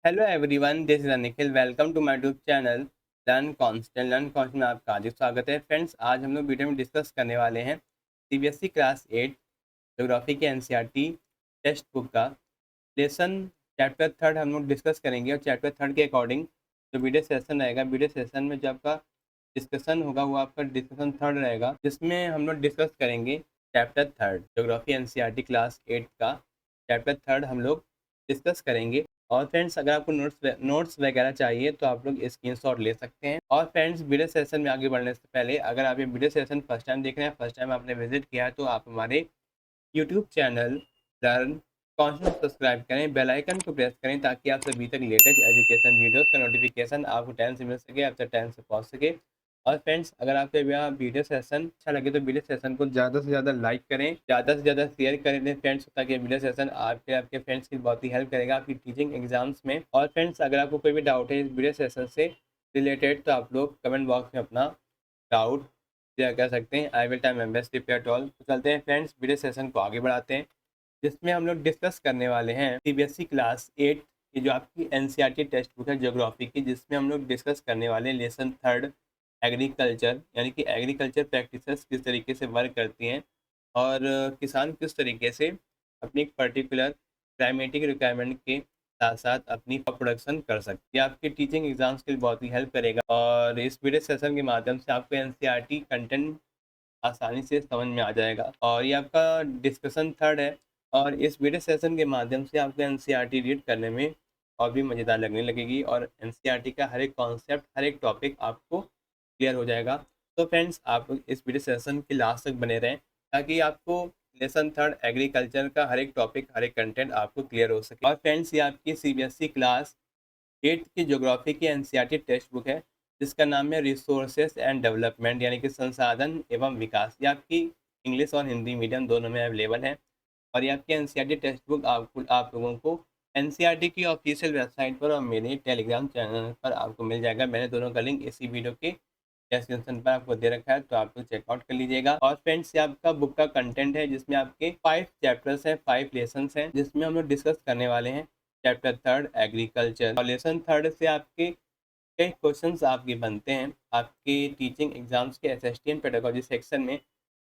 Hello everyone, this is Nikhil. Welcome to my YouTube channel learn constant में आपका हार्दिक स्वागत है। फ्रेंड्स, आज हम लोग वीडियो में डिस्कस करने वाले हैं सीबीएसई क्लास 8 ज्योग्राफी के एनसीईआरटी टेक्स्ट बुक का लेसन चैप्टर थर्ड हम लोग डिस्कस करेंगे। और चैप्टर थर्ड के अकॉर्डिंग जो वीडियो सेशन रहेगा, वीडियो सेशन में जो आपका डिस्कशन होगा वो आपका डिस्कशन थर्ड रहेगा, जिसमें हम लोग डिस्कस करेंगे chapter third geography NCERT class 8 का चैप्टर थर्ड हम लोग डिस्कस करेंगे। और फ्रेंड्स, अगर आपको नोट्स वगैरह चाहिए तो आप लोग स्क्रीनशॉट ले सकते हैं। और फ्रेंड्स, वीडियो सेशन में आगे बढ़ने से पहले, अगर आप ये वीडियो सेशन फर्स्ट टाइम देख रहे हैं, फर्स्ट टाइम आपने विजिट किया है, तो आप हमारे YouTube channel learn constant subscribe करें, बेल आइकन को प्रेस करें, ताकि आप सभी तक लेटेस्ट एजुकेशन वीडियोस का नोटिफिकेशन आपको टाइम से मिल सके, आपसे टाइम से पहुंच सके। और फ्रेंड्स, अगर आपको यह वीडियो सेशन अच्छा लगे तो वीडियो सेशन को ज़्यादा से ज़्यादा लाइक करें, ज़्यादा से ज़्यादा शेयर करें फ्रेंड्स, ताकि वीडियो सेशन आपके आपके फ्रेंड्स की बहुत ही हेल्प करेगा आपकी टीचिंग एग्जाम्स में। और फ्रेंड्स, अगर आपको कोई भी डाउट है इस वीडियो सेशन से रिलेटेड, तो आप लोग कमेंट बॉक्स में अपना डाउट शेयर कर सकते हैं। I will time my best to at all. तो चलते हैं फ्रेंड्स, वीडियो सेशन को आगे बढ़ाते हैं, जिसमें हम लोग डिस्कस करने वाले हैं सीबीएसई क्लास 8 की जो आपकी एनसीईआरटी टेक्स्ट बुक है ज्योग्राफी की, जिसमें हम लोग डिस्कस करने वाले हैं लेसन थर्ड एग्रीकल्चर, यानी कि एग्रीकल्चर प्रैक्टिसेस किस तरीके से वर्क करती हैं और किसान किस तरीके से अपनी एक पर्टिकुलर क्लाइमेटिक रिक्वायरमेंट के साथ साथ अपनी प्रोडक्शन कर सकती है। आपके टीचिंग एग्जाम्स के लिए बहुत ही हेल्प करेगा। और इस वीडियो सेशन के माध्यम से आपको एनसीईआरटी कंटेंट आसानी से समझ में आ जाएगा। और ये आपका डिस्कशन थर्ड है, और इस वीडियो सेशन के माध्यम से आपको एनसीईआरटी रीड करने में और भी मज़ेदार लगने लगेगी, और एनसीईआरटी का हर एक कॉन्सेप्ट, हर एक टॉपिक आपको क्लियर हो जाएगा। तो फ्रेंड्स, आप इस वीडियो सेशन के लास्ट तक बने रहें, ताकि आपको लेसन थर्ड एग्रीकल्चर का हर एक टॉपिक, हर एक कंटेंट आपको क्लियर हो सके। और फ्रेंड्स, ये आपकी सीबीएसई क्लास 8 की ज्योग्राफी की एनसीईआरटी टेक्स्ट बुक है, जिसका नाम है रिसोर्सेस एंड डेवलपमेंट, यानी कि संसाधन एवं विकास। ये आपकी इंग्लिश और हिंदी मीडियम दोनों में अवेलेबल है। और ये आपकी एनसीईआरटी टेक्स्ट बुक आप लोगों को एनसीईआरटी की ऑफिशियल वेबसाइट पर और मेरे टेलीग्राम चैनल पर आपको मिल जाएगा। मैंने दोनों का लिंक इसी वीडियो के डिस्क्रिप्शन पर आपको दे रखा है, तो आप लोग चेकआउट कर लीजिएगा। और फ्रेंड्स, ये आपका बुक का कंटेंट है, जिसमें आपके 5 चैप्टर्स हैं, 5 लेसन्स हैं, जिसमें हम लोग डिस्कस करने वाले हैं चैप्टर थर्ड एग्रीकल्चर। और लेसन थर्ड से आपके कई क्वेश्चंस आपके बनते हैं आपके टीचिंग एग्जाम्स के एसएसटी एंड पेडागोजी सेक्शन में,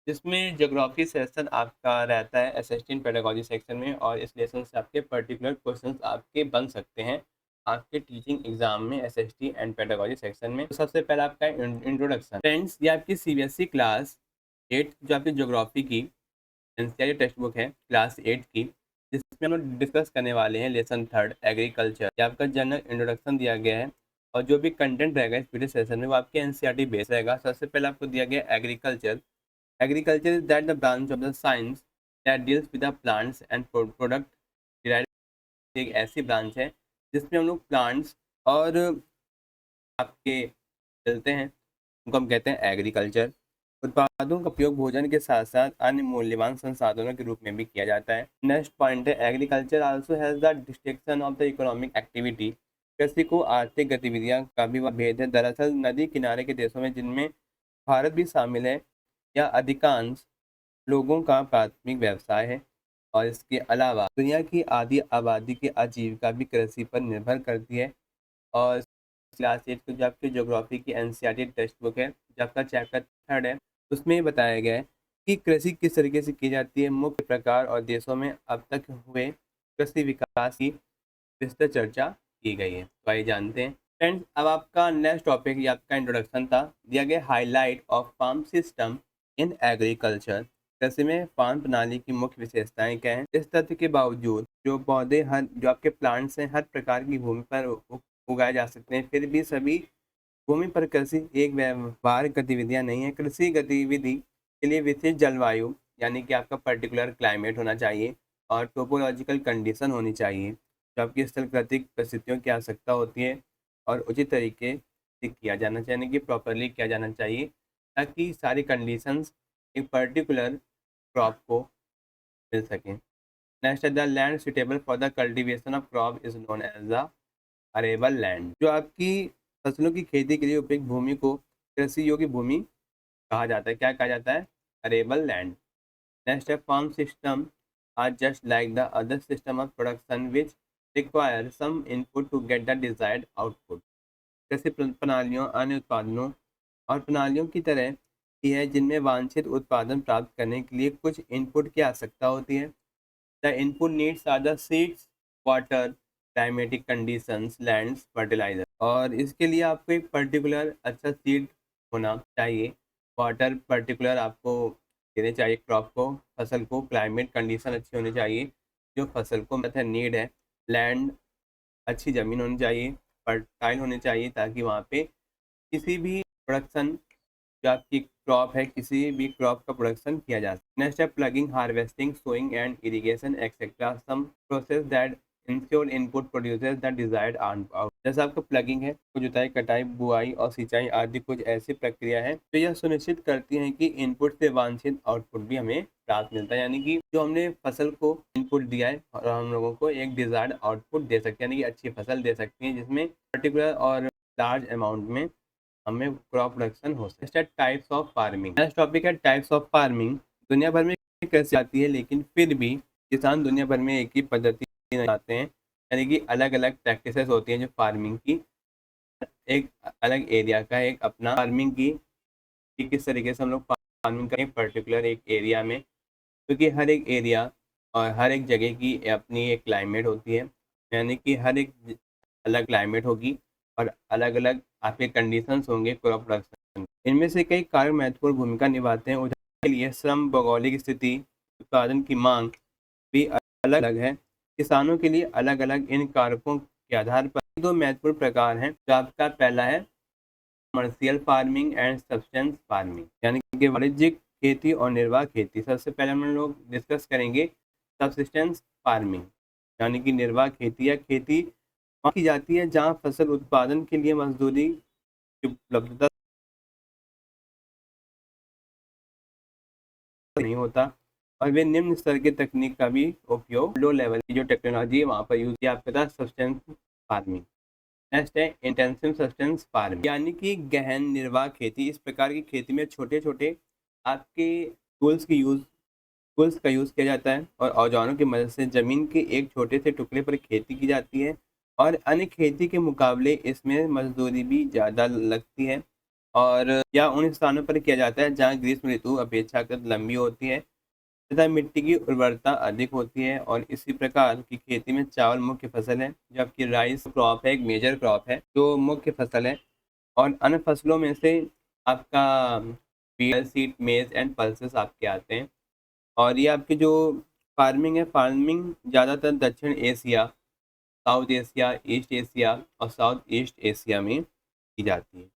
जिसमें ज्योग्राफी सेक्शन आपका रहता है एसएसटी एंड पेडागोजी सेक्शन में। और इस लेसन से आपके पर्टिकुलर क्वेश्चंस आपके बन सकते हैं आपके टीचिंग एग्जाम में एसएसटी एंड पेडागोजी सेक्शन में। तो सबसे पहला आपका इंट्रोडक्शन। फ्रेंड्स, ये आपकी सीबीएसई क्लास 8 जो आपकी ज्योग्राफी की एनसीईआरटी टेक्स्ट बुक है क्लास 8 की, जिसमें हम लोग डिस्कस करने वाले हैं लेसन थर्ड एग्रीकल्चर। ये आपका जनरल इंट्रोडक्शन दिया गया है, और जो भी कंटेंट रहेगा इस वीडियो सेशन में वो आपके एनसीईआरटी बेस रहेगा। सबसे पहले आपको दिया गया agriculture. Agriculture is that the branch of the science that deals with the plants and product derived. एक ऐसी ब्रांच है जिसमें हम लोग प्लांट्स और आपके चलते हैं, उनको हम कहते हैं एग्रीकल्चर। उत्पादों का उपयोग भोजन के साथ साथ अन्य मूल्यवान संसाधनों के रूप में भी किया जाता है। नेक्स्ट पॉइंट है, agriculture also has the distinction of the economic activity. कृषि को आर्थिक गतिविधियां का भी भेद है। दरअसल नदी किनारे के देशों में, जिनमें भारत भी शामिल है, या अधिकांश लोगों का प्राथमिक व्यवसाय है। और इसके अलावा दुनिया की आधी आबादी की आजीविका भी कृषि पर निर्भर करती है। और क्लास 8 की जो आपकी ज्योग्राफी की एनसीईआरटी टेक्स्ट बुक है, जो आपका चैप्टर थर्ड है, उसमें ये बताया गया है कि कृषि किस तरीके से की जाती है, मुख्य प्रकार और देशों में अब तक हुए कृषि विकास की विस्तृत चर्चा की गई है। तो आइए जानते हैं फ्रेंड्स। अब आपका नेक्स्ट टॉपिक, ये आपका इंट्रोडक्शन था, दिया गया highlight of farm system in agriculture. कृषि में फार्म प्रणाली की मुख्य विशेषताएं क्या हैं? इस तथ्य के बावजूद जो पौधे हर जो आपके प्लांट्स हैं हर प्रकार की भूमि पर उगाए जा सकते हैं, फिर भी सभी भूमि पर कृषि एक व्यवहारिक गतिविधियां नहीं है। कृषि गतिविधि के लिए विशिष्ट जलवायु, यानी कि आपका पर्टिकुलर क्लाइमेट होना चाहिए, और टोपोलॉजिकल कंडीशन होनी चाहिए, जो आपकी स्थलकृतिक परिस्थितियों की आवश्यकता होती है, और उचित तरीके से किया जाना चाहिए, यानी कि प्रॉपरली किया जाना चाहिए, ताकि सारी कंडीशंस एक पर्टिकुलर क्रॉप को मिल सकें। नेक्स्ट है, the land suitable for the cultivation of crop is known as the arable land. जो आपकी फसलों की खेती के लिए उपयुक्त भूमि को कृषि योग्य भूमि कहा जाता है। क्या कहा जाता है? Arable land. नेक्स्ट है, farm system are just like the other system of production which require some input to get the desired output. जैसे प्रणालियों, अन्य उत्पादनों और प्रणालियों की तरह ही है जिनमें वांछित उत्पादन प्राप्त करने के लिए कुछ इनपुट की आवश्यकता होती है। The input needs are the seeds, water, climatic conditions, lands, fertilizer. और इसके लिए आपको एक पर्टिकुलर अच्छा सीड होना चाहिए, वाटर पर्टिकुलर आपको देने चाहिए क्रॉप को, फसल को, क्लाइमेट कंडीशन अच्छी होनी चाहिए जो फसल को मतलब नीड है, लैंड अच्छी ज़मीन होनी चाहिए, फर्टाइल होनी चाहिए ताकि वहाँ पे किसी भी प्रोडक्शन जो आपकी क्रॉप है, किसी भी क्रॉप का प्रोडक्शन किया जा सके। नेक्स्ट है ploughing, harvesting, sowing and irrigation etcetera, some process that ensure input produces the desired output. जैसे आपका प्लगिंग है, जुताई, कटाई, बुआई और सिंचाई आदि कुछ ऐसी प्रक्रिया है जो यह सुनिश्चित करती हैं कि इनपुट से वांछित आउटपुट भी हमें प्राप्त मिलता है, यानी कि जो हमने फसल को इनपुट दिया है और हम लोगों को एक डिजायर्ड आउटपुट दे सकते हैं, यानी कि अच्छी फसल दे सकती हैं जिसमें पर्टिकुलर और लार्ज अमाउंट में हमें क्रॉप प्रोडक्शन हो सकता है। Types of farming, next topic है टाइप्स ऑफ फार्मिंग। दुनिया भर में कैसे आती है, लेकिन फिर भी किसान दुनिया भर में एक ही पद्धति आते हैं, यानी कि अलग अलग प्रैक्टिसेस होती हैं जो फार्मिंग की, एक अलग एरिया का एक अपना फार्मिंग की कि किस तरीके से हम लोग फार्मिंग करें पर्टिकुलर एक एरिया में, क्योंकि हर एक एरिया और हर एक जगह की अपनी एक क्लाइमेट होती है, यानी कि हर एक अलग क्लाइमेट होगी और अलग अलग आपके कंडीशंस होंगे क्रॉप प्रोडक्शन। इनमें से कई कारक महत्वपूर्ण भूमिका निभाते हैं। उदाहरण के लिए श्रम, भौगोलिक स्थिति, उत्पादन की मांग भी अलग अलग है। किसानों के लिए अलग अलग इन कारकों के आधार पर दो महत्वपूर्ण प्रकार हैं। जो आपका पहला है commercial farming and substance farming, यानी कि वाणिज्यिक खेती और निर्वाह खेती। सबसे पहले हम लोग डिस्कस करेंगे सब्सिस्टेंस फार्मिंग, यानी कि निर्वाह खेती या खेती की जाती है जहाँ फसल उत्पादन के लिए मजदूरी की उपलब्धता नहीं होता और वे निम्न स्तर की तकनीक का भी उपयोग, लो लेवल की जो टेक्नोलॉजी है वहाँ पर यूज किया आपके पास सब्सटेंस फार्मिंग। नेक्स्ट है इंटेंसिव सब्सटेंस फार्मिंग, यानी कि गहन निर्वाह खेती। इस प्रकार की खेती में छोटे छोटे आपके टूल्स का यूज़ किया जाता है और औजारों की मदद से ज़मीन के एक छोटे से टुकड़े पर खेती की जाती है और अन्य खेती के मुकाबले इसमें मजदूरी भी ज़्यादा लगती है और या उन स्थानों पर किया जाता है जहाँ ग्रीष्म ऋतु अपेक्षाकृत लंबी होती है तथा मिट्टी की उर्वरता अधिक होती है। और इसी प्रकार की खेती में चावल मुख्य फसल है, जबकि राइस क्रॉप है एक मेजर क्रॉप है जो मुख्य फसल है। और अन्य फसलों में से आपका सीड, मेज एंड पल्सेस आपके आते हैं। और ये आपकी जो फार्मिंग है, फार्मिंग ज़्यादातर दक्षिण Asia, south Asia, east Asia और साउथ ईस्ट एशिया में की जाती है।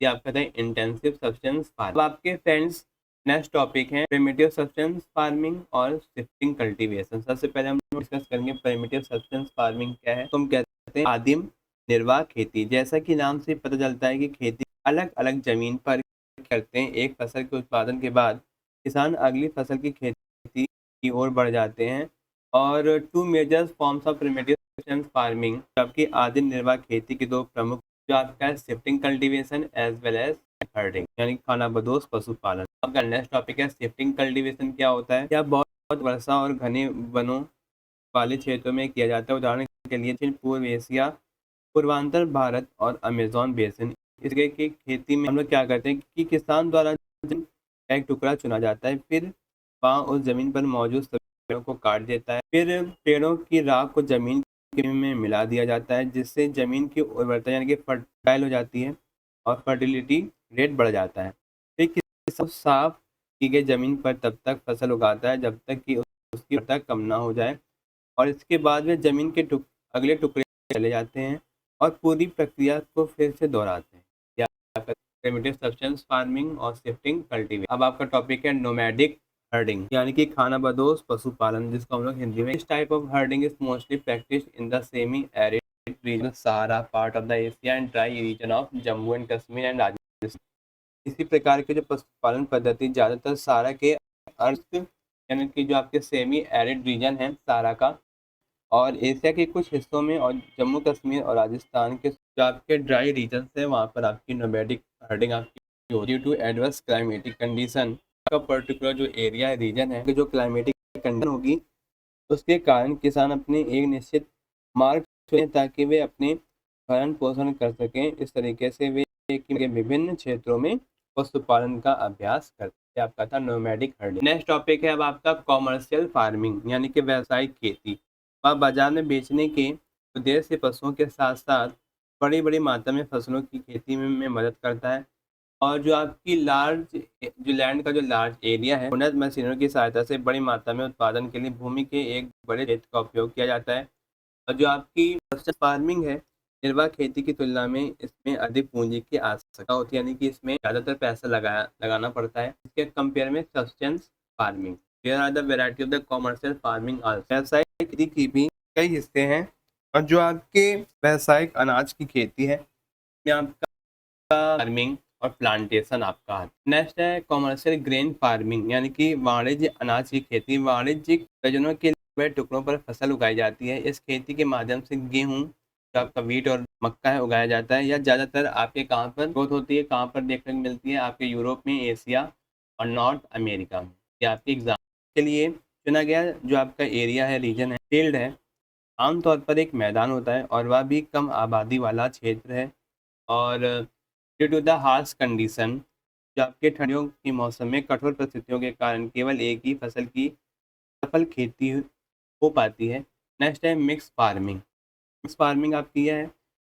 ये आपका था इंटेंसिव सब्सटेंस फार्मिंग। अब आपके फ्रेंड्स नेक्स्ट टॉपिक है प्रिमिटिव सब्सटेंस फार्मिंग और शिफ्टिंग कल्टीवेशन। सबसे पहले हम डिस्कस करेंगे प्रिमिटिव सब्सटेंस फार्मिंग क्या है। तो हम कहते हैं आदिम निर्वाह खेती। जैसा कि नाम से पता चलता है कि खेती अलग अलग जमीन पर करते हैं। एक फसल के उत्पादन के बाद किसान अगली फसल की खेती की ओर बढ़ जाते हैं। और two major forms of primitive subsistence farming, जबकि आदिम निर्वाह खेती के दो प्रमुख जो आपका है shifting cultivation as well as herding, यानी खाना बदोश पशुपालन। आपका नेक्स्ट टॉपिक है शिफ्टिंग कल्टीवेशन क्या होता है। यह बहुत वर्षा और घने वनों वाले क्षेत्रों में किया जाता है। उदाहरण के लिए दक्षिण पूर्व एशिया, पूर्वांचल भारत और अमेजोन बेसिन। इस तरह की खेती में हम लोग क्या करते हैं कि किसान द्वारा एक टुकड़ा चुना जाता है, फिर वहाँ उस जमीन पर मौजूद सभी पेड़ों को काट देता है, फिर पेड़ों की राख को जमीन में मिला दिया जाता है जिससे ज़मीन की उर्वरता यानी कि फर्टाइल हो जाती है और फर्टिलिटी रेट बढ़ जाता है। फिर किसान साफ की गई ज़मीन पर तब तक फसल उगाता है जब तक कि उसकी उर्वरता कम ना हो जाए और इसके बाद वे ज़मीन के अगले टुकड़े चले जाते हैं और पूरी प्रक्रिया को फिर से दोहराते हैं। या प्रिमिटिव सब्सटेंस फार्मिंग और शिफ्टिंग कल्टीवेशन। अब आपका टॉपिक है नोमैडिक हर्डिंग, यानी कि खाना बदोश पशुपालन, जिसको हम लोग हिंदी में। इस type of herding is mostly practice in the semi arid region Sahara part of the Asia and dry region of Jammu and Kashmir and Rajasthan. इसी प्रकार के जो पशुपालन पद्धति ज़्यादातर सहारा के अर्थ, यानी कि जो आपके सेमी एरिड रीजन है सहारा का, और एशिया के कुछ हिस्सों में और जम्मू कश्मीर और राजस्थान के जो आपके ड्राई रीजन है वहाँ पर आपकी नोमैडिक हर्डिंग आपकी होती है। Due to adverse climatic condition का पर्टिकुलर जो एरिया रीजन है, जो क्लाइमेटिक कंडीशन होगी उसके कारण किसान अपने एक निश्चित मार्ग चुनें ताकि वे अपने भरण पोषण कर सकें। इस तरीके से वे के विभिन्न क्षेत्रों में पशुपालन का अभ्यास करते हैं। आपका था नोमैडिक हर्डिंग। नेक्स्ट टॉपिक है अब आपका कॉमर्शियल फार्मिंग यानी कि व्यावसायिक खेती। वह बाजार में बेचने के उद्देश्य से पशुओं के साथ साथ बड़ी बड़ी मात्रा में फसलों की खेती में मदद करता है। और जो आपकी जो लैंड का जो लार्ज एरिया है, उन्नत मशीनों की सहायता से बड़ी मात्रा में उत्पादन के लिए भूमि के एक बड़े क्षेत्र का उपयोग किया जाता है। और जो आपकी फार्मिंग है, निर्वाह खेती की तुलना में इसमें अधिक पूंजी की आवश्यकता होती है, यानी कि इसमें ज़्यादातर पैसा लगाना पड़ता है इसके कंपेयर में subsistence farming. There are the variety of the commercial farming also. व्यावसायिक खेती की भी कई हिस्से हैं। और जो आपके व्यावसायिक अनाज की खेती है, में आपका फार्मिंग और प्लांटेशन आपका आता है। नेक्स्ट है कॉमर्शियल ग्रेन फार्मिंग यानी कि वाणिज्य अनाज की खेती। वाणिज्यिक प्रयोजनों के लिए टुकड़ों पर फसल उगाई जाती है। इस खेती के माध्यम से गेहूं, जो आपका वीट और मक्का है, उगाया जाता है। यह ज़्यादातर आपके कहाँ पर ग्रोथ होती है, कहाँ पर देखने को मिलती है? आपके यूरोप में, एशिया और नॉर्थ अमेरिका में। ये आपके एग्जाम के लिए चुना गया जो आपका एरिया है, रीजन है, फील्ड है, आमतौर पर एक मैदान होता है और वह भी कम आबादी वाला क्षेत्र है। और due to the harsh condition, जो आपके ठंडियों के मौसम में कठोर परिस्थितियों के कारण केवल एक ही फसल की सफल खेती हो पाती है। नेक्स्ट है मिक्स फार्मिंग। मिक्स फार्मिंग आपकी यह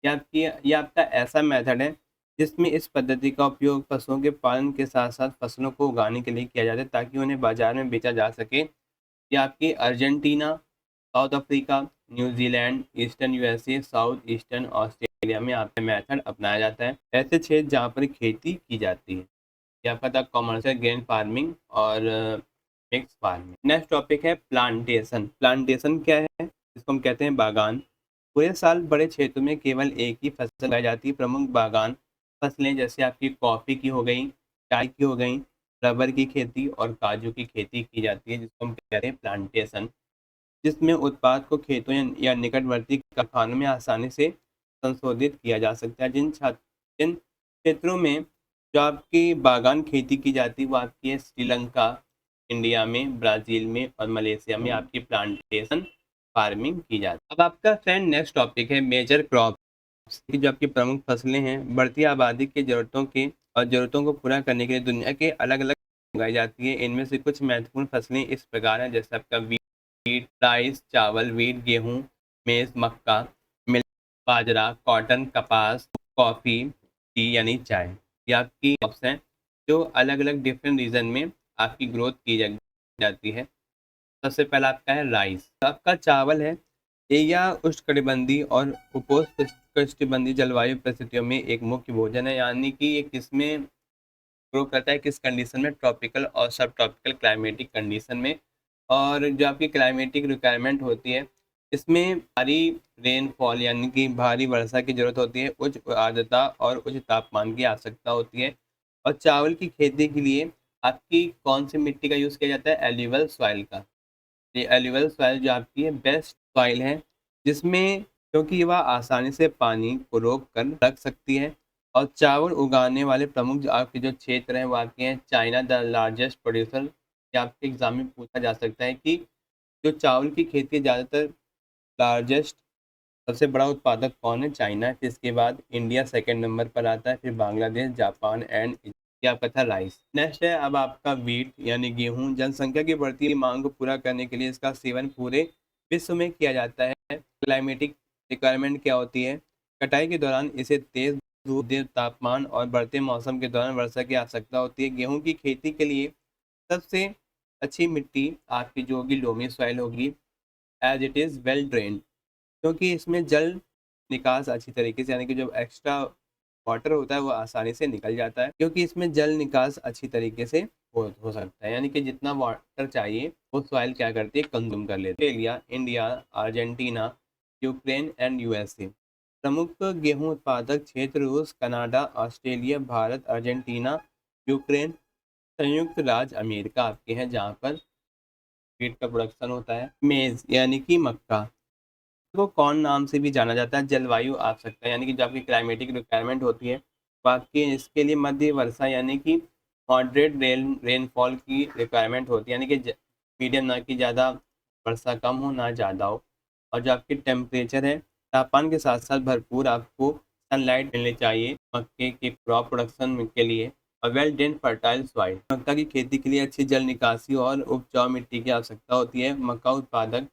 है कि ये आपका ऐसा मेथड है जिसमें इस पद्धति का उपयोग पशुओं के पालन के साथ साथ फसलों को उगाने के लिए किया जाता है ताकि उन्हें बाजार में बेचा जा सके। ये आपकी Argentina, south Africa, New Zealand, eastern USA, south eastern Australia में आपका मेथड अपनाया जाता है। ऐसे क्षेत्र जहाँ पर खेती की जाती है। ये आपका था कॉमर्शियल ग्रेन फार्मिंग और मिक्स फार्मिंग। नेक्स्ट टॉपिक है प्लांटेशन। प्लांटेशन क्या है? इसको हम कहते हैं बागान। पूरे साल बड़े क्षेत्रों में केवल एक ही फसल उगाई जाती है। प्रमुख बागान फसलें जैसे आपकी कॉफ़ी की हो गई, चाय की हो गई, रबर की खेती और काजू की खेती की जाती है, जिसको हम कहते हैं प्लांटेशन, जिसमें उत्पाद को खेतों या निकटवर्ती कारखानों में आसानी से संशोधित किया जा सकता है। जिन क्षेत्रों में जो आपकी बागान खेती की जाती है वो आपकी है श्रीलंका, इंडिया में, ब्राज़ील में और मलेशिया में आपकी प्लांटेशन फार्मिंग की जाती है। अब आपका फ्रेंड नेक्स्ट टॉपिक है मेजर क्रॉप्स की। जो आपकी प्रमुख फसलें हैं, बढ़ती आबादी की ज़रूरतों को पूरा करने के लिए दुनिया के अलग-अलग उगाई जाती है। इनमें से कुछ महत्वपूर्ण फसलें इस प्रकार हैं, जैसे आपका वीट, राइस, चावल, वीट, गेहूँ, मेज़, मक्का, मिल्क, बाजरा, कॉटन, कपास, कॉफ़ी, टी यानी चाय। ये आपकी क्रॉप्स हैं जो अलग-अलग डिफरेंट रीजन में आपकी ग्रोथ की जाती है। सबसे पहला आपका है राइस। आपका चावल है, एशिया उष्णकटिबंधीय और उपोष्णकटिबंधीय जलवायु परिस्थितियों में एक मुख्य भोजन है, यानी कि ये किसमें ग्रो करता है, किस कंडीशन में? ट्रॉपिकल और सब ट्रॉपिकल क्लाइमेटिक कंडीशन में। और जो आपकी क्लाइमेटिक रिक्वायरमेंट होती है, इसमें भारी रेनफॉल यानी कि भारी वर्षा की ज़रूरत होती है, उच्च आर्द्रता और उच्च तापमान की आवश्यकता होती है। और चावल की खेती के लिए आपकी कौन सी मिट्टी का यूज़ किया जाता है? एल्यूवल सॉइल का। ये एल्यूवल सॉइल जो आपकी है बेस्ट सॉइल है, जिसमें क्योंकि वह आसानी से पानी को रोक कर रख सकती है। और चावल उगाने वाले प्रमुख जो आपके जो क्षेत्र हैं वो आपके हैं चाइना द लार्जेस्ट प्रोड्यूसर। या आपके एग्जाम में पूछा जा सकता है कि जो चावल की खेती ज़्यादातर लार्जेस्ट सबसे बड़ा उत्पादक कौन है? चाइना है। फिर इसके बाद इंडिया सेकंड नंबर पर आता है, फिर बांग्लादेश, जापान एंड ये आपका था राइस। नेक्स्ट है अब आपका वीट यानी गेहूं। जनसंख्या की बढ़ती हुई मांग को पूरा करने के लिए इसका सेवन पूरे विश्व में किया जाता है। क्लाइमेटिक रिक्वायरमेंट क्या होती है? कटाई के दौरान इसे तेज धूप, तेज तापमान और बढ़ते मौसम के दौरान वर्षा की आवश्यकता होती है। गेहूं की खेती के लिए सबसे अच्छी मिट्टी आपकी जो होगी लोमी सॉइल होगी, as it is well drained, क्योंकि इसमें जल निकास अच्छी तरीके से, यानी कि जो एक्स्ट्रा वाटर होता है वो आसानी से निकल जाता है, क्योंकि इसमें जल निकास अच्छी तरीके से हो सकता है, यानी कि जितना वाटर चाहिए वो सॉइल क्या करती है? कंज्यूम कर लेती है। Australia, India, Argentina, Ukraine and USA. प्रमुख गेहूं उत्पादक क्षेत्र रूस, Canada, Australia, Bharat, Argentina, Ukraine, संयुक्त राज्य अमेरिका आपके हैं, जहाँ पर वीट का प्रोडक्शन होता है। मेज यानी कि मक्का को कौन नाम से भी जाना जाता है? जलवायु आवश्यकता, यानी कि जो आपकी क्लाइमेटिक रिक्वायरमेंट होती है बाकी इसके लिए मध्य वर्षा यानी कि मॉडरेट रेनफॉल की रिक्वायरमेंट होती है, यानी कि मीडियम, ना कि ज़्यादा वर्षा कम हो ना ज़्यादा हो। और जो आपकी टेम्परेचर है, तापमान के साथ साथ भरपूर आपको सनलाइट मिलनी चाहिए मक्के के क्रॉप प्रोडक्शन के लिए। और वेल ड्रेन फर्टाइल सॉइल, मक्का की खेती के लिए अच्छी जल निकासी और उपजाऊ मिट्टी की आवश्यकता होती है। मक्का उत्पादक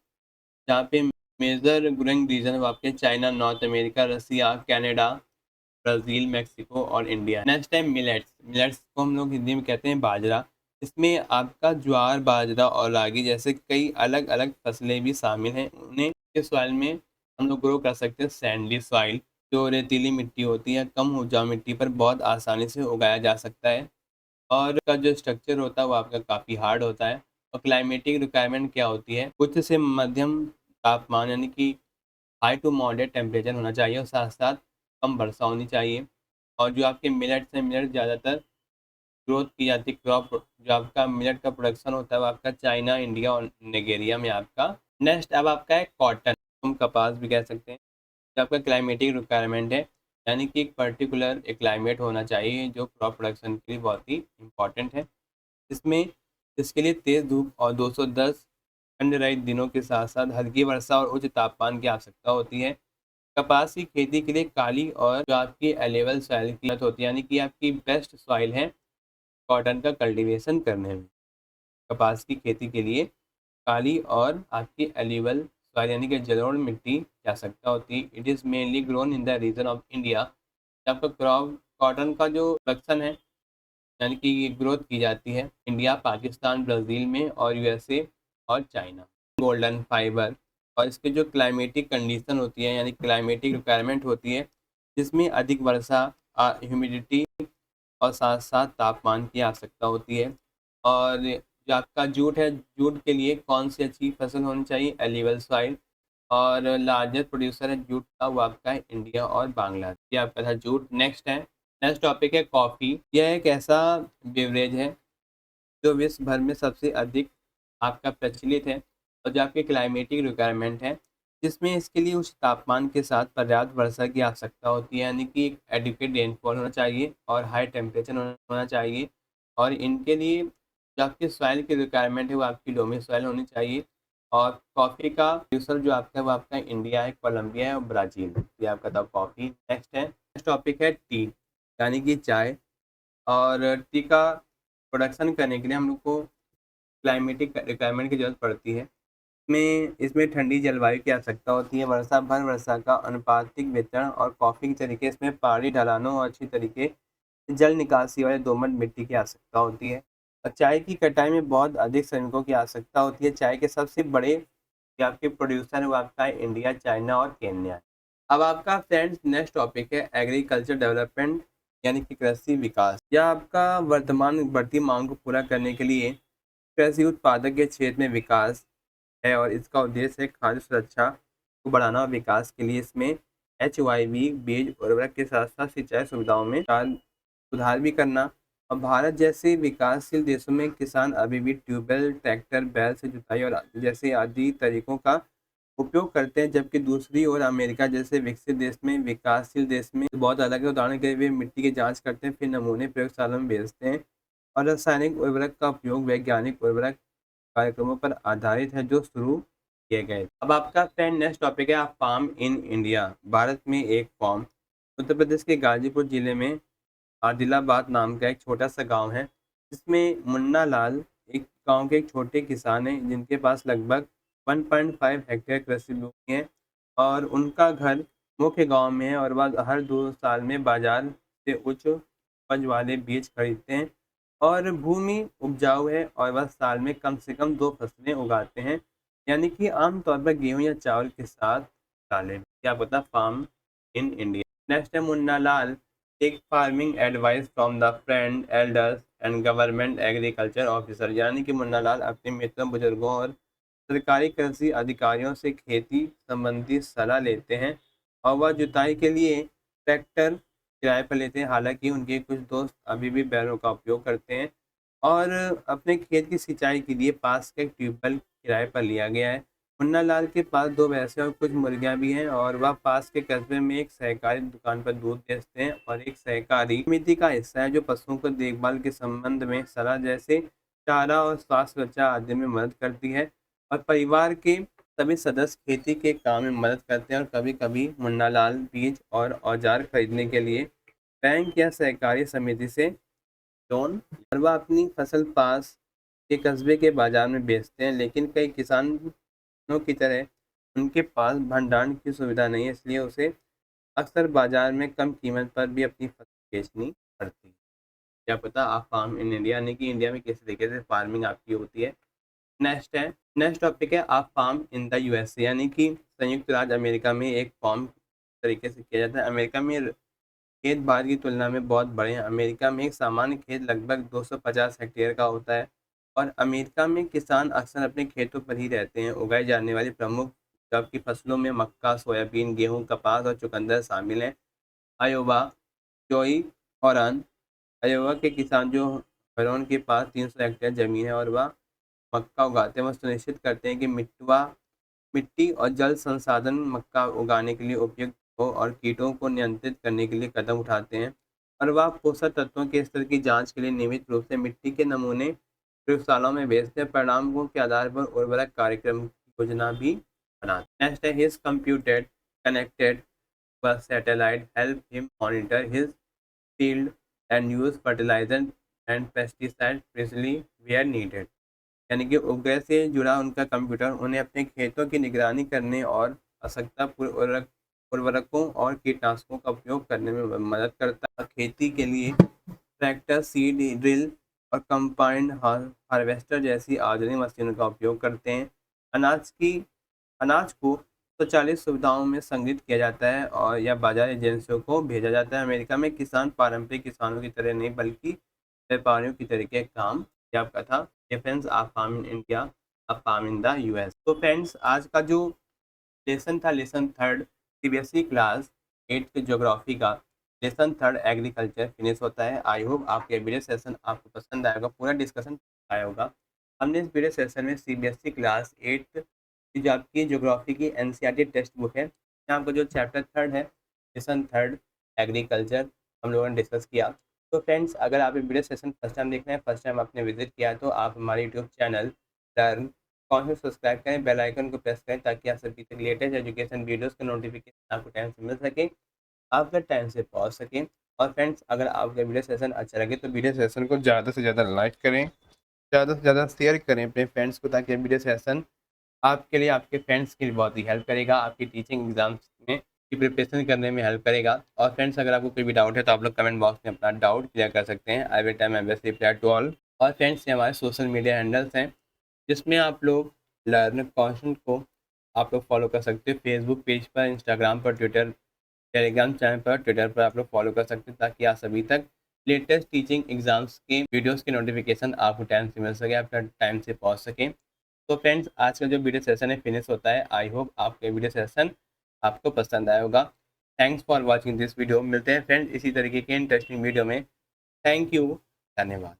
जहाँ पे मेजर ग्रोइंग रीजन वो आपके चाइना, नॉर्थ अमेरिका, रसिया, कनाडा, ब्राज़ील, मेक्सिको और इंडिया। नेक्स्ट है मिलेट्स। मिलेट्स को हम लोग हिंदी में कहते हैं बाजरा। इसमें आपका ज्वार, बाजरा और रागी जैसे कई अलग-अलग फसलें भी शामिल हैं। उन्हें इस सॉइल में हम लोग ग्रो कर सकते हैं। सैंडी सॉइल, जो रेतीली मिट्टी होती है, कम उपजाऊ मिट्टी पर बहुत आसानी से उगाया जा सकता है। और का जो स्ट्रक्चर होता है वो आपका काफ़ी हार्ड होता है। और क्लाइमेटिक रिक्वायरमेंट क्या होती है, उच्च से मध्यम तापमान यानी कि हाई टू मॉडरेट टेम्परेचर होना चाहिए और साथ साथ कम वर्षा होनी चाहिए। और जो आपके मिलेट्स हैं, मिलेट ज़्यादातर ग्रोथ की जाती है क्रॉप। जो आपका मिलेट का प्रोडक्शन होता है वो आपका चाइना, इंडिया और नाइजीरिया में आपका। नेक्स्ट अब आपका है कॉटन, हम कपास भी कह सकते हैं। जो आपका क्लाइमेटिक रिक्वायरमेंट है, यानी कि एक पर्टिकुलर एक क्लाइमेट होना चाहिए जो क्रॉप प्रोडक्शन के लिए बहुत ही इम्पॉर्टेंट है। इसमें इसके लिए तेज़ धूप और 210 ठंड रहित दिनों के साथ साथ हल्की वर्षा और उच्च तापमान की आवश्यकता होती है। कपास की खेती के लिए काली और जो आपकी एलेबल सॉइल की जरूरत होती है, यानी कि आपकी बेस्ट सॉइल है कॉटन का कल्टीवेशन करने में। कपास की खेती के लिए काली और आपकी एल्यूवल सॉइल यानी कि जलोढ़ मिट्टी की आवश्यकता होती है। It is mainly grown in the region of India. आपका क्रॉप कॉटन का जो प्रोडक्शन है, यानी कि ये ग्रोथ की जाती है इंडिया, पाकिस्तान, ब्राज़ील में और यूएसए और चाइना। गोल्डन फाइबर, और इसके जो क्लाइमेटिक कंडीशन होती है यानी क्लाइमेटिक रिक्वायरमेंट होती है, जिसमें अधिक वर्षा, ह्यूमिडिटी और साथ साथ तापमान की आवश्यकता होती है। और जो आपका जूट है, जूट के लिए कौन सी अच्छी फसल होनी चाहिए, एलिवल सॉइल। और लार्जेस्ट प्रोड्यूसर है जूट का वो आपका है इंडिया और बांग्लादेश। ये आपका था जूट। नेक्स्ट है, नेक्स्ट टॉपिक है कॉफ़ी। यह एक ऐसा बेवरेज है जो विश्व भर में सबसे अधिक आपका प्रचलित है और जो आपके क्लाइमेटिक रिक्वायरमेंट है, जिसमें इसके लिए उच्च तापमान के साथ पर्याप्त वर्षा की आवश्यकता होती है, यानी कि एक एडिक्वेट रेनफॉल होना चाहिए और हाई टेम्परेचर होना चाहिए। और इनके लिए जो आपकी सॉइल की रिक्वायरमेंट है वो आपकी लोमी सॉइल होनी चाहिए। और कॉफ़ी का प्रोड्यूसर जो आपका है वो आपका इंडिया है, कोलंबिया है और ब्राज़ील। ये आपका था कॉफ़ी। नेक्स्ट है, नेक्स्ट टॉपिक है टी, यानी कि चाय। और टी का प्रोडक्शन करने के लिए हम लोग को क्लाइमेटिक रिक्वायरमेंट की ज़रूरत पड़ती है। इसमें ठंडी जलवायु की आवश्यकता होती है, वर्षा भर वर्षा का अनुपातिक वितरण और कॉफ़ी के तरीके इसमें पहाड़ी ढलानों और अच्छी तरीके से जल निकासी वाले दोमट मिट्टी की आवश्यकता होती है। और चाय की कटाई में बहुत अधिक श्रमिकों की आवश्यकता होती है। चाय के सबसे बड़े जो आपके प्रोड्यूसर है वो आपका है इंडिया, चाइना और केन्या। अब आपका फ्रेंड्स नेक्स्ट टॉपिक है एग्रीकल्चर डेवलपमेंट, यानी कि कृषि विकास। यह आपका वर्तमान बढ़ती मांग को पूरा करने के लिए कृषि उत्पादक के क्षेत्र में विकास है। और इसका उद्देश्य है खाद्य सुरक्षा को बढ़ाना और विकास के लिए इसमें HYV बीज उर्वरक के साथ साथ सिंचाई सुविधाओं में सुधार भी करना। और भारत जैसे विकासशील देशों में किसान अभी भी ट्यूबवेल, ट्रैक्टर, बैल से जुताई और जैसे आदि तरीकों का उपयोग करते हैं, जबकि दूसरी ओर अमेरिका जैसे विकसित देश में, विकासशील देश में बहुत अलग है। उदाहरण के लिए वे मिट्टी की जांच करते हैं, फिर नमूने प्रयोगशाला में भेजते हैं। और रासायनिक उर्वरक का उपयोग वैज्ञानिक उर्वरक कार्यक्रमों पर आधारित है जो शुरू किए गए। अब आपका फ्रेंड नेक्स्ट टॉपिक है फार्म इन इंडिया। भारत में एक फार्म, उत्तर प्रदेश के गाजीपुर जिले में आदिलाबाद नाम का एक छोटा सा गांव है, जिसमें मुन्ना लाल एक गांव के एक छोटे किसान हैं जिनके पास लगभग 1.5 हेक्टेयर कृषि भूमि है। और उनका घर मुख्य गांव में है और वह हर 2 साल में बाजार से उच्च उपज वाले बीज खरीदते हैं। और भूमि उपजाऊ है और वह साल में कम से कम 2 फसलें उगाते हैं, यानी कि आमतौर पर गेहूं या चावल के साथ दालें। क्या पता फार्म इन इंडिया। नेक्स्ट है Munna Lal, take farming advice from the friend, elders and government agriculture officer. यानी कि मुन्ना लाल अपने मित्रों, बुजुर्गों और सरकारी कृषि अधिकारियों से खेती संबंधी सलाह लेते हैं। और वह जुताई के लिए ट्रैक्टर किराए पर लेते हैं, हालांकि उनके कुछ दोस्त अभी भी बैलों का उपयोग करते हैं। और अपने खेत की सिंचाई के लिए पास का एक ट्यूबवेल किराए पर लिया गया है। मुन्ना लाल के पास 2 भैंसें और कुछ मुर्गियां भी हैं और वह पास के कस्बे में एक सहकारी दुकान पर दूध बेचते हैं और एक सहकारी समिति का हिस्सा है जो पशुओं को देखभाल के संबंध में सलाह जैसे चारा और स्वास्थ्य सुरक्षा आदि में मदद करती है। और परिवार के सभी सदस्य खेती के काम में मदद करते हैं और कभी कभी मुन्नालाल बीज और औजार खरीदने के लिए बैंक या सहकारी समिति से लोन, और वह अपनी फसल पास के कस्बे के बाजार में बेचते हैं। लेकिन कई किसानों की तरह उनके पास भंडारण की सुविधा नहीं है, इसलिए उसे अक्सर बाजार में कम कीमत पर भी अपनी फसल बेचनी पड़ती है। क्या पता आप फार्म इन इंडिया, यानी कि इंडिया में किस तरीके से फार्मिंग आपकी होती है। नेक्स्ट टॉपिक है आप फार्म इन द यूएसए, यानी कि संयुक्त राज्य अमेरिका में एक फार्म तरीके से किया जाता है। अमेरिका में खेत बाहर की तुलना में बहुत बड़े हैं। अमेरिका में एक सामान्य खेत लगभग 250 हेक्टेयर का होता है और अमेरिका में किसान अक्सर अपने खेतों पर ही रहते हैं। उगाई जाने वाली प्रमुख की फसलों में मक्का, सोयाबीन, गेहूं, कपास और चुकंदर शामिल हैं। आयोवा, जोई, हॉरन। आयोवा के किसान जो हरोन के पास 300 हेक्टेयर जमीन है और वह मक्का उगाते हैं, वह सुनिश्चित करते हैं कि मिट्टी और जल संसाधन मक्का उगाने के लिए उपयुक्त हो और कीटों को नियंत्रित करने के लिए कदम उठाते हैं। और वह पोषक तत्वों के स्तर की जांच के लिए नियमित रूप से मिट्टी के नमूने प्रयोगशालाओं में भेजते हैं। परिणामों के आधार पर उर्वरक कार्यक्रम की योजना भी बनाते हैं। नेक्स्ट है हिज कंप्यूटेड कनेक्टेड पर satellite help him monitor his field and use fertiliser and pesticide precisely where needed, यानी कि उपग्रह से जुड़ा उनका कंप्यूटर उन्हें अपने खेतों की निगरानी करने और आवश्यकता उर्वरकों और कीटनाशकों का उपयोग करने में मदद करता है। खेती के लिए ट्रैक्टर, सीड ड्रिल और कंबाइंड हार्वेस्टर जैसी आधुनिक मशीनों का उपयोग करते हैं। अनाज को स्वचालित सुविधाओं में संग्रहित किया जाता है और या बाजार एजेंसियों को भेजा जाता है। अमेरिका में किसान पारंपरिक किसानों की तरह नहीं बल्कि व्यापारियों की तरीके काम किया आपका था। Defence of farm in India, a farm in the US. तो फ्रेंड्स आज का जो लेसन था, लेसन थर्ड सीबीएसई क्लास 8 के ज्योग्राफी का लेसन थर्ड एग्रीकल्चर फिनिश होता है। आई होप आपके वीडियो सेशन आपको पसंद आएगा, पूरा डिस्कशन आया होगा। हमने इस वीडियो सेशन में सीबीएसई क्लास 8 की जो आपकी ज्योग्राफी की एनसीईआरटी टेक्स्ट बुक है, यहाँ आपका जो चैप्टर थर्ड है लेसन थर्ड एग्रीकल्चर, हम लोगों ने डिस्कस किया। तो फ्रेंड्स अगर आप ये वीडियो सेशन फर्स्ट टाइम देख रहे हैं, फर्स्ट टाइम आपने विजिट किया है, तो आप हमारे यूट्यूब चैनल लर्न कौन से सब्सक्राइब करें, बेल आइकन को प्रेस करें ताकि आप सभी तक लेटेस्ट एजुकेशन वीडियोस के नोटिफिकेशन आपको टाइम से मिल सके, आप फिर टाइम से पहुंच सकें। और फ्रेंड्स अगर आपका वीडियो सेशन अच्छा लगे तो वीडियो सेशन को ज़्यादा से ज़्यादा लाइक करें, ज़्यादा से ज़्यादा शेयर करें अपने फ्रेंड्स को, ताकि वीडियो सेशन आपके लिए, आपके फ्रेंड्स के लिए बहुत ही हेल्प करेगा, आपकी टीचिंग एग्जाम्स में की प्रिपरेशन करने में हेल्प करेगा। और फ्रेंड्स अगर आपको कोई भी डाउट है तो आप लोग कमेंट बॉक्स में अपना डाउट क्लियर कर सकते हैं। I will time my best reply to all. और फ्रेंड्स ये हमारे सोशल मीडिया हैंडल्स हैं जिसमें आप लोग लर्न कौशन को आप लोग फॉलो कर सकते हो। फेसबुक पेज पर, इंस्टाग्राम पर, ट्विटर, टेलीग्राम चैनल पर, ट्विटर पर आप लोग फॉलो कर सकते हैं ताकि आप सभी तक लेटेस्ट टीचिंग एग्जाम्स के वीडियोस के नोटिफिकेशन आपको टाइम से मिल सके, आप टाइम से पहुंच सकें। तो फ्रेंड्स आज का जो वीडियो सेशन है फिनिश होता है। आई होप आपके वीडियो सेशन आपको पसंद आया होगा। Thanks for watching this video. मिलते हैं फ्रेंड्स इसी तरीके के इंटरेस्टिंग वीडियो में। थैंक यू, धन्यवाद।